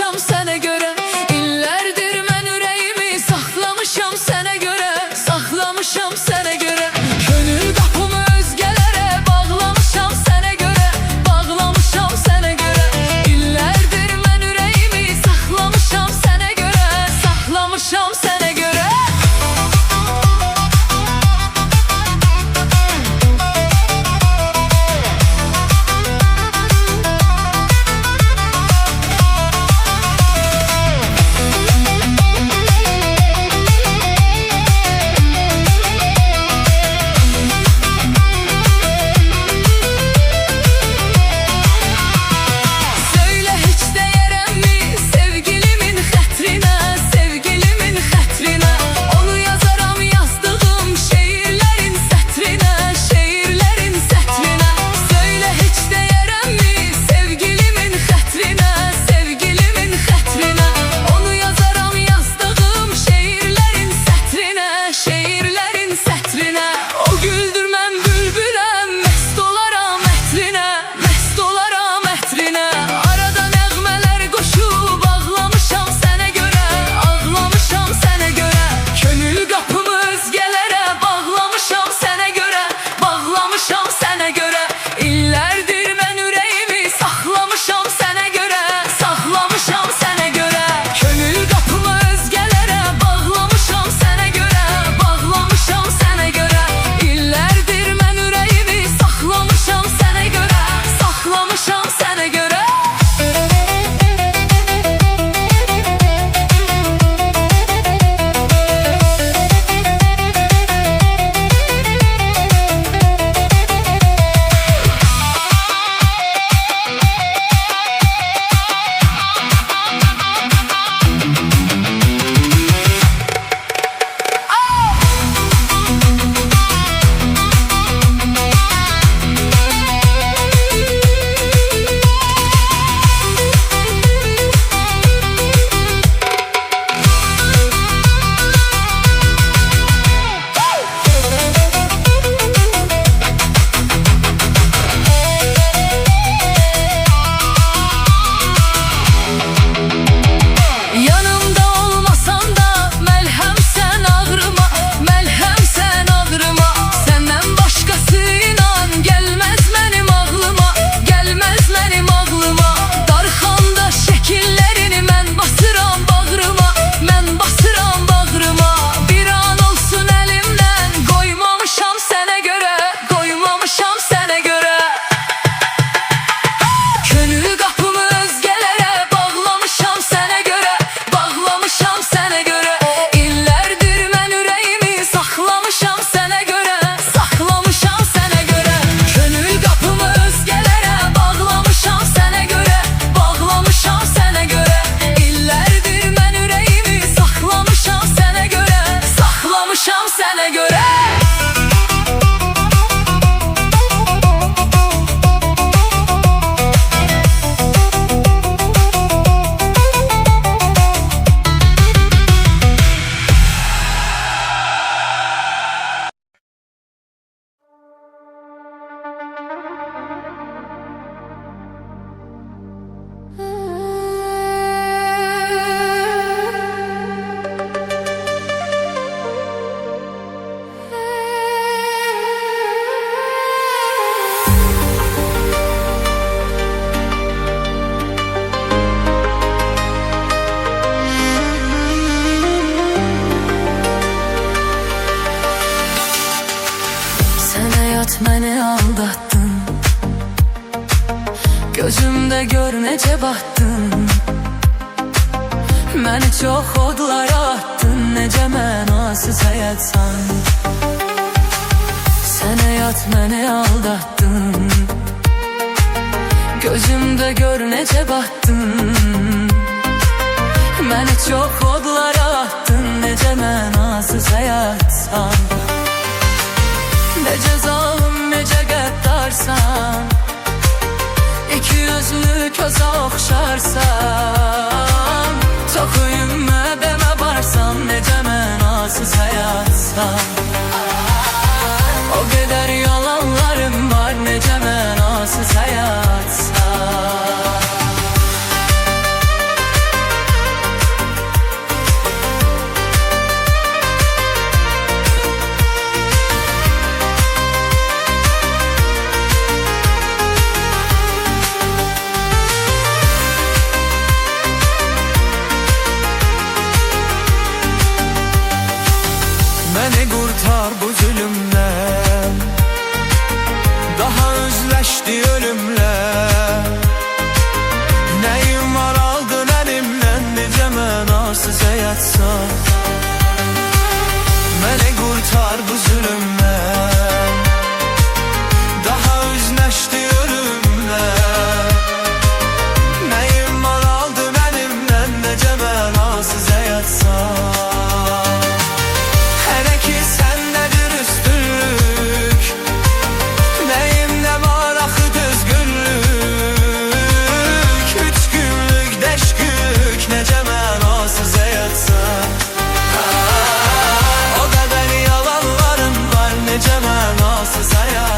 saxlamışam sənə görə. İllərdir mən ürəyimi saxlamışam sənə görə. Saxlamışam sənə görə. Könül qapımı özgələrə bağlamışam sənə görə. Bağlamışam sənə görə. İllərdir mən ürəyimi saxlamışam sənə görə. Saxlamışam sənə görə. Beni aldattın, gözümde gör nece battın. Məni çox odlara attın, necə mənasız həyatsan. Sən həyat məni aldattın, gözümde gör nece battın. Məni çox odlara attın, necə mənasız həyatsan. Necə zalim, necə qəddarsan, İki yüzlü köze oxşarsan. Toxuyunma demə barsan, necə mənasız həyatsan. O qədər yalanlarım var, necə mənasız həyatsan. kurtar bu zulümden, daha özleşti ölümle. Neyim var aldın elimden, necə mənasız həyatsan. Məni kurtar bu zulümden, daha özleşti ölümle. Neyim var aldın elimden, necə mənasız həyatsan. Hələ ki səndədir üstünlük, nəyimdə var axı düzgünlük. 3 günlük dəşkük, necə mənasız həyatsan. O qədər yalanların var, necə mənasız həyatsan.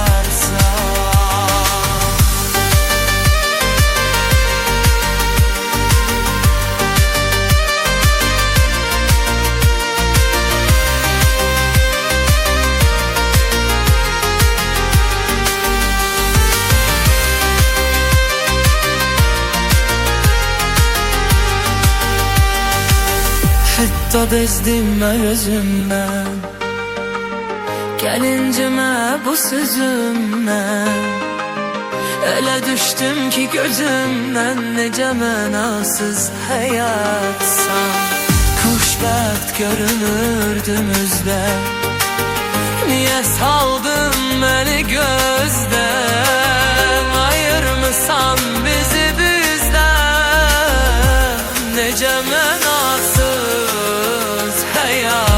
Hətta bezdim mən özümdən, gəlincimə bu sözümdən. Elə düşdüm ki gözümdən, necə mənasız həyatsan. Xoşbəxt görünürdüm üzdə, niyə saldın məni gözdən. Ayırmısan bizi bizdən, necə mənasız həyatsan.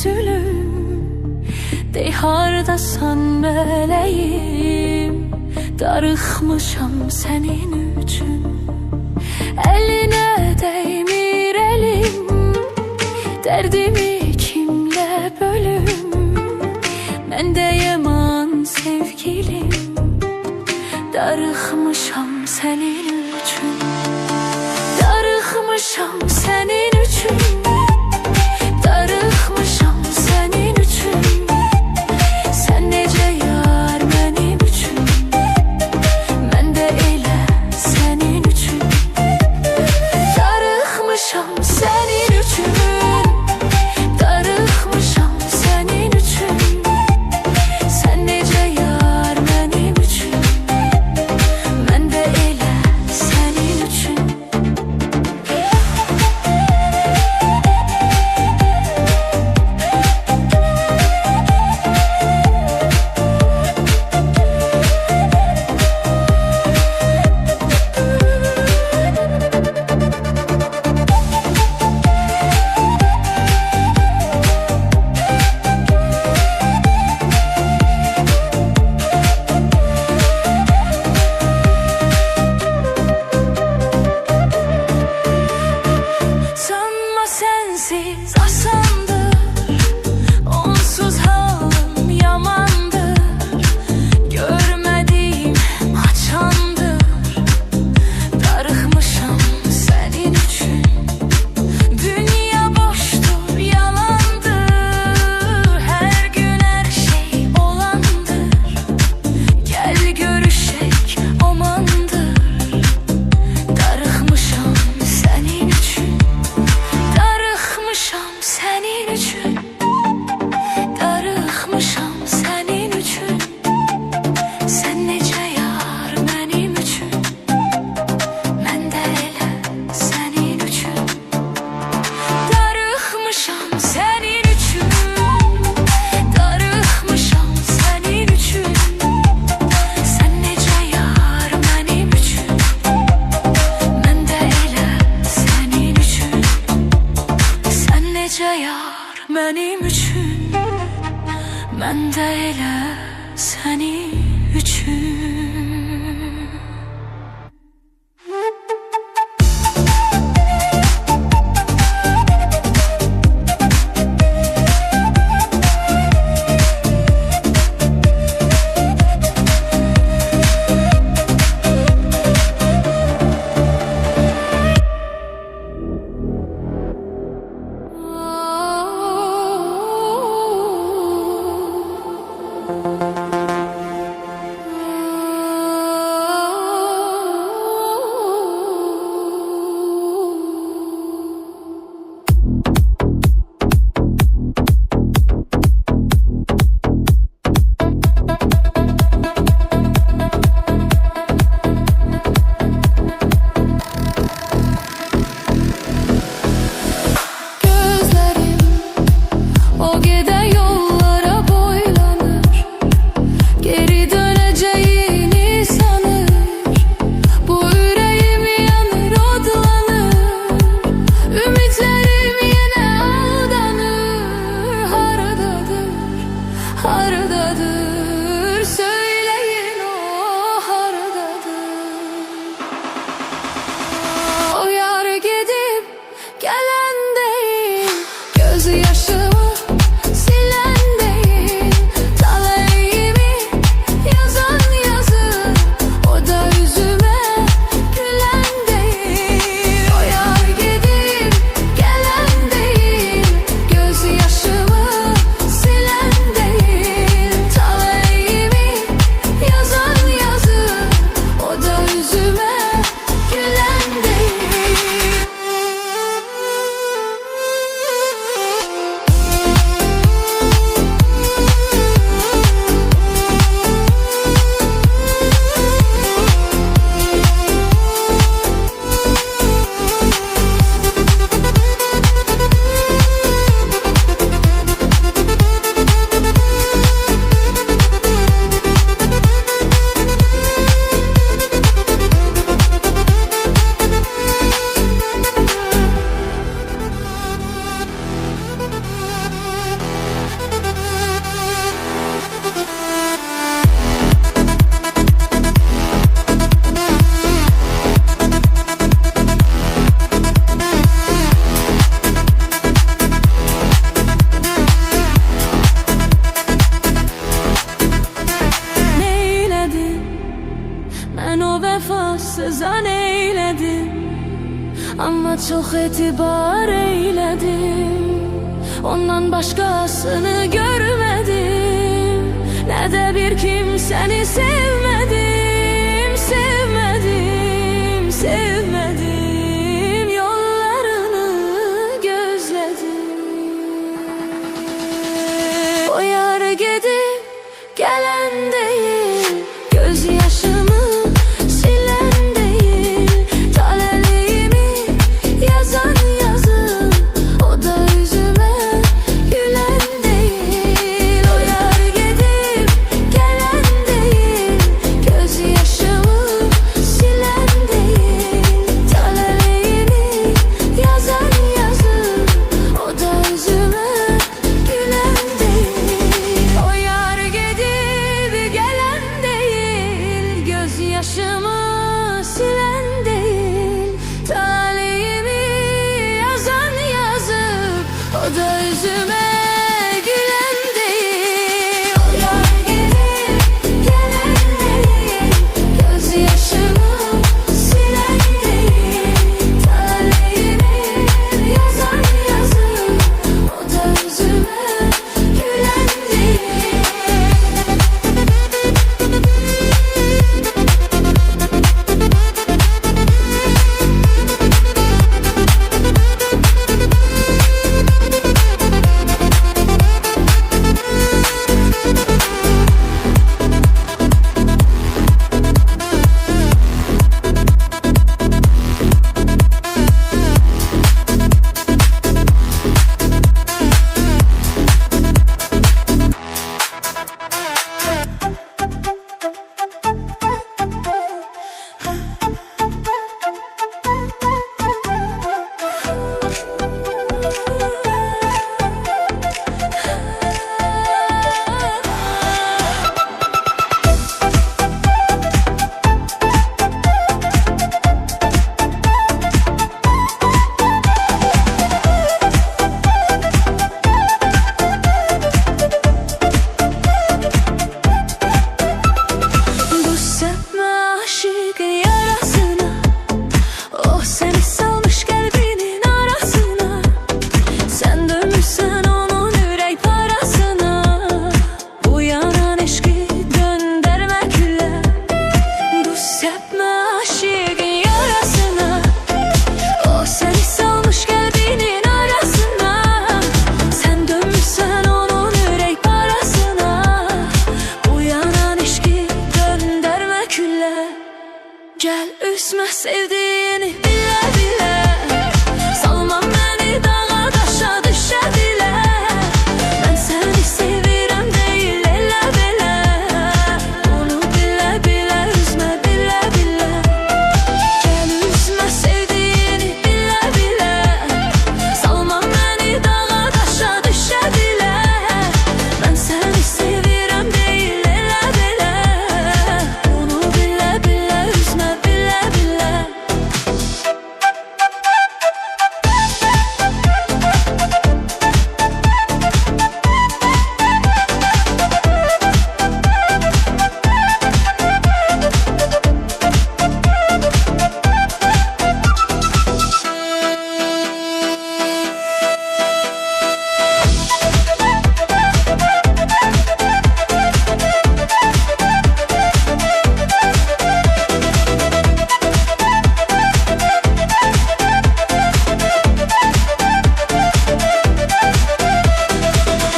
üzülüm. Dey hardasan mələyim, darıxmışam sənin üçün. Əlinə dəymir əlim, dərdimi kimlə bölüm. Mən də yaman sevgilim, darıxmışam sənin üçün. Darıxmışam sənin üçün. Darıxmışam sənin üçün. Sən necə yar mənim üçün. Mən də elə sənin üçün. Darıxmışam sənin üçün. Darıxmışam sənin üçün. Sən necə yar mənim üçün. Mən də elə sənin üçün. Sanma sensiz asandır, onsuz halım yamandır. Görmediğim açandır, darıxmışam senin üçün. Dünya boşdur, yalandır, her gün her şey olandır. Gel görüşek omandır, darıxmışam senin üçün. Darıxmışam sənin üçün. Darıxmışam sənin üçün. Sən necə yar mənim üçün. Mən də elə sənin üçün. Darıxmışam sənin üçün. Darıxmışam sənin üçün. Sən necə yar mənim üçün. Mən də elə sənin üçün. Sən necə yar mənim üçün. Mən də elə sənin üçün. Gözlerim o giden yollara boylanır, geri döneceğini sanır. Bu yüreğim yanır, odlanır, ümitlerim yine aldanır. Haradadır, haradadır, söyleyin o haradadır. O yar gidip gelen değil, gözyaşımı silen değil, taleyimi yazan yazı, o da yüzüme gülen değil. O yar gidip gelen değil, gözyaşımı silen değil, sözən eylədim, amma çox etibar eylədim. Ondan başqasını görmədim, nə də bir kimsəni sevmədim, sevmədim, sevmədim. Yollarını gözlədim. O yar gedib gələn deyil, göz yaşımı silən deyil, taləliyimi yazan yazım, o da üzümə gülen değil. O yar gedib gələn deyil, göz yaşımı silən deyil, taləliyimi yazan yazım, o da üzümə gülen değil. O yar gedib gələn deyil, göz yaşımı silen değil, talihimi yazan yazıp, o da yüzüme gülen değil. O yar gedib gələn değil, göz yaşımı silen değil, talihimi yazan yazıp, o da yüzüme gülen değil. Bu sevme aşıkın yarasına, o seni salmış kalbinin arasına. Sen dönmüşsen onun yürek parasına, bu yanan eşki döndürme külle. Bu sevme aşıkın yarasına, o seni salmış kalbinin arasına. Sen dönmüşsen onun yürek parasına, bu yanan eşki döndürme külle. Gel üzme sevdiğini bile bile, salma beni dağa taşa düşe bile. Ben seni sevirem değil elə belə, onu bile bile üzme bile bile. Gel üzme sevdiğini bile bile, salma beni dağa taşa düşe bile. Ben seni sevirem değil elə belə, onu bile bile üzme bile bile.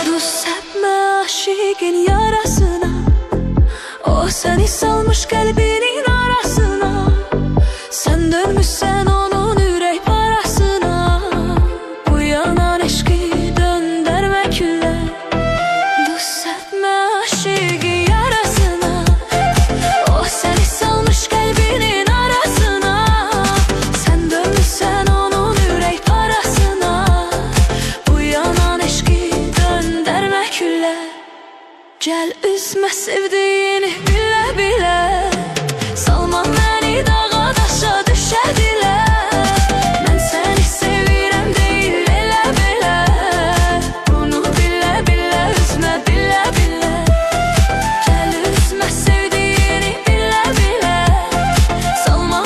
Bu sevme aşıkın yarasına, o seni salmış kalbinin arasına. Sen dönmüşsen onun yürek parasına, bu yanan eşki döndürme külle. Bu sevme aşıkın yarasına, o seni salmış kalbinin arasına. Sen dönmüşsen onun yürek parasına, bu yanan eşki döndürme külle. Gel üzme sevdiğini bile bile, salma beni dağa taşa düşe bile. Ben seni sevirem değil elə belə, bunu bile bile üzme bile bile. Gel üzme sevdiğini bile bile, salma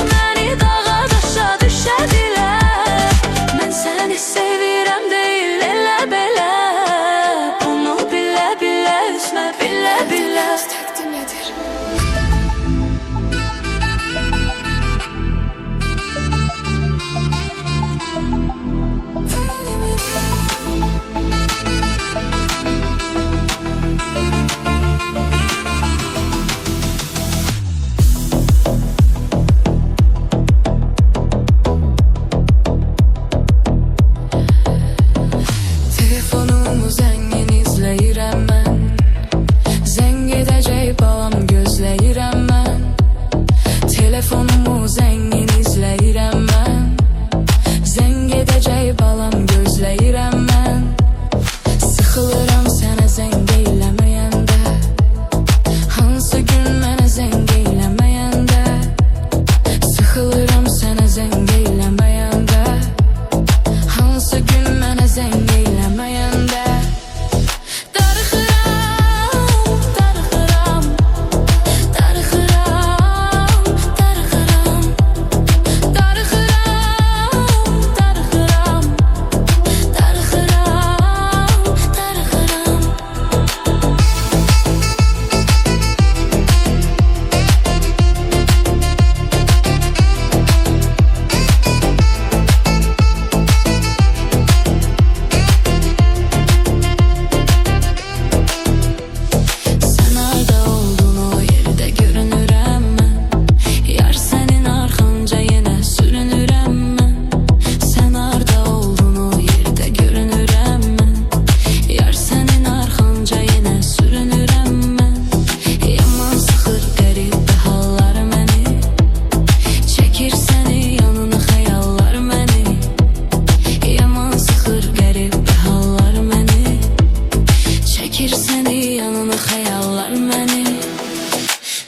çəkir səni yanına xəyallar məni.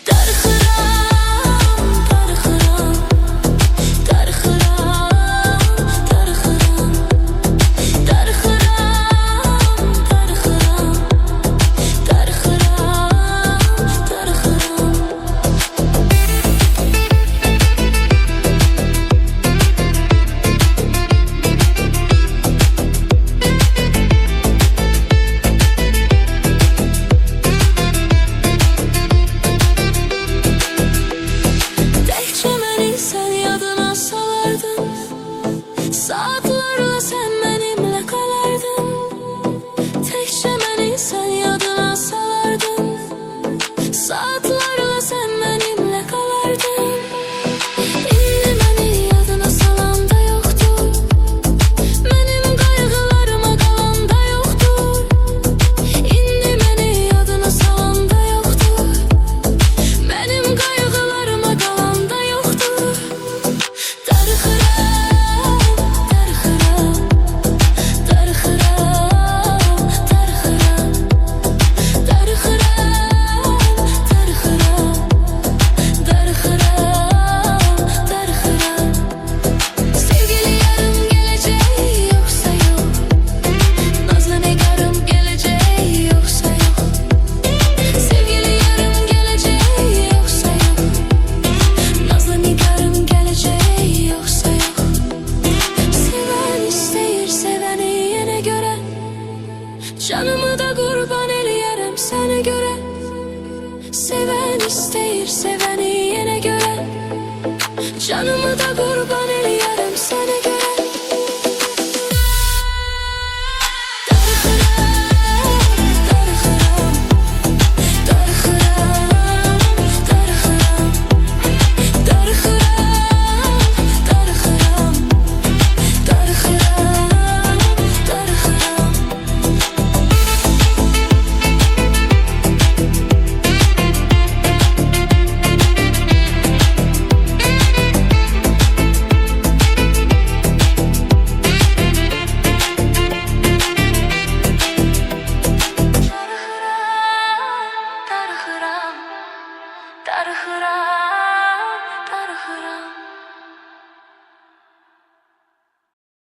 Darıxıram, darıxıram, darıxıram, darıxıram, darıxıram, darıxıram, darıxıram, darıxıram. Saatlarla sen benimle kalardın. Təkcə məni sən yadına salardın. Saatlarla sen benimle kalardın. İndi məni yadına salan da yoxdur. Mənim qayğılarıma qalan da yoxdur. İndi məni yadına salan da yoxdur. Mənim qayğılarıma qalan da yoxdur. Darıxıram, canımı da qurban eləyərəm sənə görə. Sevən istəyir sevəni yenə görə. Canımı da qurban